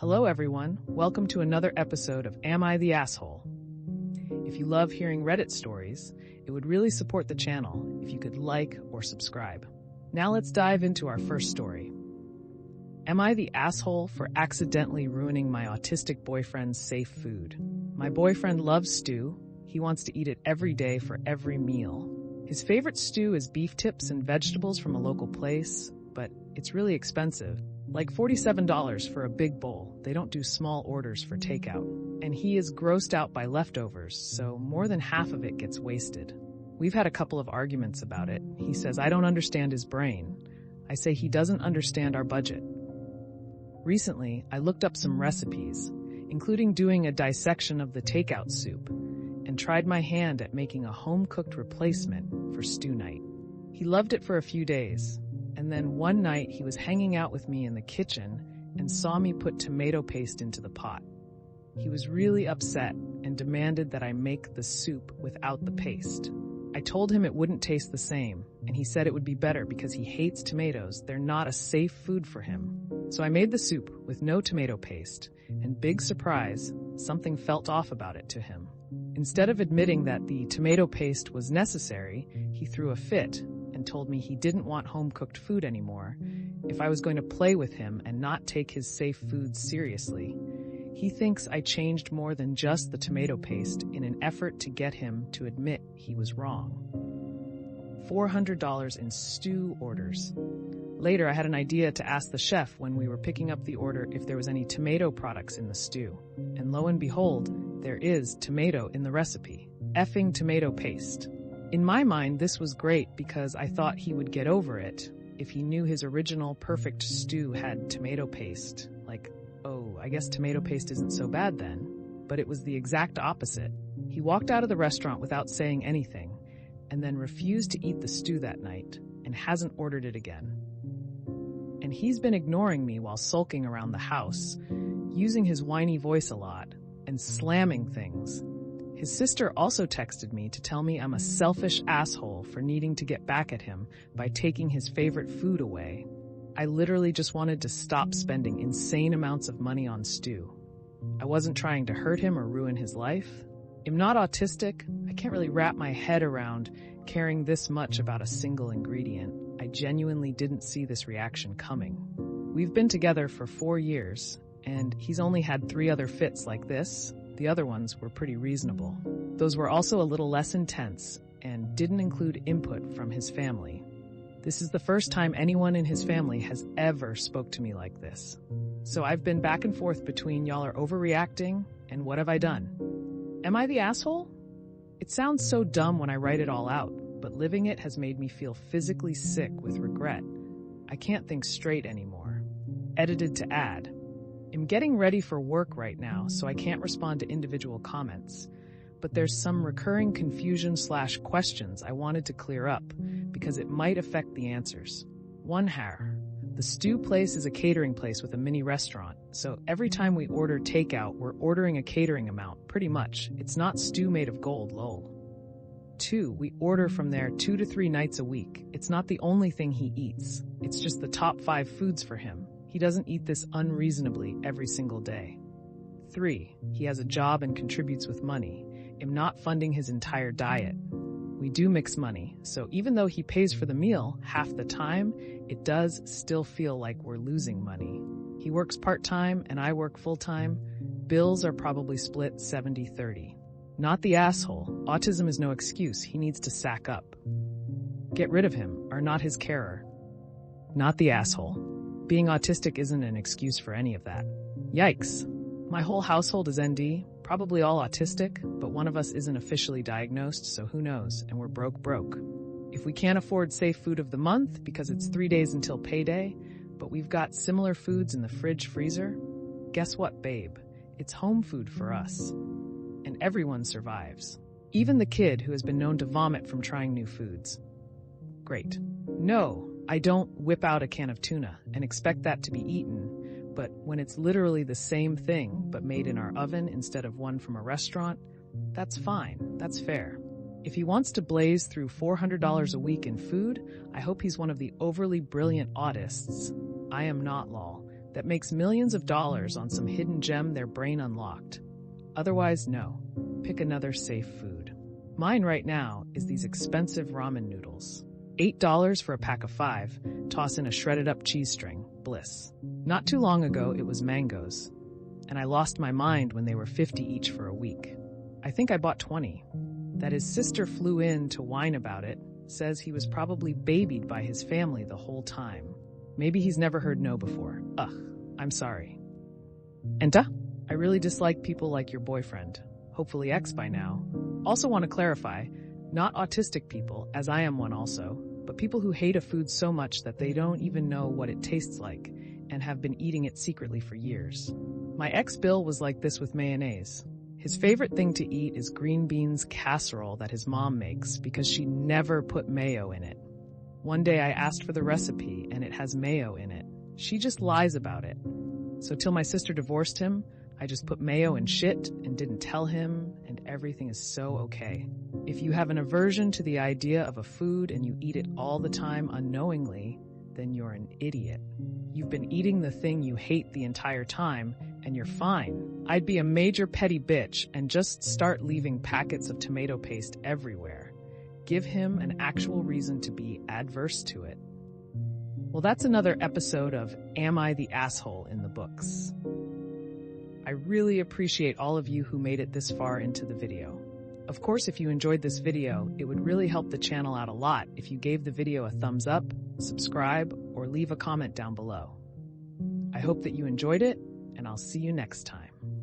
Hello everyone, welcome to another episode of Am I the Asshole? If you love hearing Reddit stories, it would really support the channel if you could like or subscribe. Now let's dive into our first story. Am I the asshole for accidentally ruining my autistic boyfriend's safe food? My boyfriend loves stew. He wants to eat it every day for every meal. His favorite stew is beef tips and vegetables from a local place, but it's really expensive. Like $47 for a big bowl. They don't do small orders for takeout. And he is grossed out by leftovers, so more than half of it gets wasted. We've had a couple of arguments about it. He says I don't understand his brain. I say he doesn't understand our budget. Recently, I looked up some recipes, including doing a dissection of the takeout soup, and tried my hand at making a home-cooked replacement for stew night. He loved it for a few days. And then one night he was hanging out with me in the kitchen and saw me put tomato paste into the pot. He was really upset and demanded that I make the soup without the paste. I told him it wouldn't taste the same, and he said it would be better because he hates tomatoes. They're not a safe food for him. So I made the soup with no tomato paste, and big surprise, something felt off about it to him. Instead of admitting that the tomato paste was necessary, he threw a fit and told me he didn't want home-cooked food anymore if I was going to play with him and not take his safe foods seriously. He thinks I changed more than just the tomato paste in an effort to get him to admit he was wrong. $400 in stew orders. Later, I had an idea to ask the chef when we were picking up the order if there was any tomato products in the stew. And lo and behold, there is tomato in the recipe. Effing tomato paste. In my mind, this was great because I thought he would get over it if he knew his original perfect stew had tomato paste. Like, oh, I guess tomato paste isn't so bad then. But it was the exact opposite. He walked out of the restaurant without saying anything, and then refused to eat the stew that night, and hasn't ordered it again. And he's been ignoring me while sulking around the house, using his whiny voice a lot, and slamming things. His sister also texted me to tell me I'm a selfish asshole for needing to get back at him by taking his favorite food away. I literally just wanted to stop spending insane amounts of money on stew. I wasn't trying to hurt him or ruin his life. I'm not autistic. I can't really wrap my head around caring this much about a single ingredient. I genuinely didn't see this reaction coming. We've been together for 4 years, and he's only had 3 other fits like this. The other ones were pretty reasonable. Those were also a little less intense and didn't include input from his family. This is the first time anyone in his family has ever spoke to me like this. So I've been back and forth between y'all are overreacting and what have I done? Am I the asshole? It sounds so dumb when I write it all out, but living it has made me feel physically sick with regret. I can't think straight anymore. Edited to add. I'm getting ready for work right now, so I can't respond to individual comments. But there's some recurring confusion/questions I wanted to clear up, because it might affect the answers. 1. The stew place is a catering place with a mini restaurant, so every time we order takeout, we're ordering a catering amount, pretty much. It's not stew made of gold, lol. 2. We order from there 2 to 3 nights a week. It's not the only thing he eats. It's just the top 5 foods for him. He doesn't eat this unreasonably every single day. 3. He has a job and contributes with money. I'm not funding his entire diet. We do mix money, so even though he pays for the meal half the time, it does still feel like we're losing money. He works part-time and I work full-time. Bills are probably split 70-30. Not the asshole. Autism is no excuse. He needs to sack up. Get rid of him, or not his carer. Not the asshole. Being autistic isn't an excuse for any of that. Yikes. My whole household is ND, probably all autistic, but one of us isn't officially diagnosed, so who knows, and we're broke. If we can't afford safe food of the month because it's 3 days until payday, but we've got similar foods in the fridge freezer, guess what, babe? It's home food for us. And everyone survives. Even the kid who has been known to vomit from trying new foods. Great. No, I don't whip out a can of tuna and expect that to be eaten, but when it's literally the same thing but made in our oven instead of one from a restaurant, that's fine, that's fair. If he wants to blaze through $400 a week in food, I hope he's one of the overly brilliant autists. I am not, lol. that makes millions of dollars on some hidden gem their brain unlocked. Otherwise, no. Pick another safe food. Mine right now is these expensive ramen noodles. $8 for a pack of 5, toss in a shredded up cheese string, bliss. Not too long ago, it was mangoes, and I lost my mind when they were 50 each for a week. I think I bought 20. That his sister flew in to whine about it, says he was probably babied by his family the whole time. Maybe he's never heard no before. Ugh, I'm sorry. Enta? I really dislike people like your boyfriend, hopefully ex by now. Also want to clarify, not autistic people, as I am one also, but people who hate a food so much that they don't even know what it tastes like and have been eating it secretly for years. My ex Bill was like this with mayonnaise. His favorite thing to eat is green beans casserole that his mom makes because she never put mayo in it. One day I asked for the recipe and it has mayo in it. She just lies about it. So till my sister divorced him, I just put mayo in shit and didn't tell him, and everything is so okay. If you have an aversion to the idea of a food and you eat it all the time unknowingly, then you're an idiot. You've been eating the thing you hate the entire time, and you're fine. I'd be a major petty bitch and just start leaving packets of tomato paste everywhere. Give him an actual reason to be adverse to it. Well, that's another episode of Am I the Asshole in the books. I really appreciate all of you who made it this far into the video. Of course, if you enjoyed this video, it would really help the channel out a lot if you gave the video a thumbs up, subscribe, or leave a comment down below. I hope that you enjoyed it, and I'll see you next time.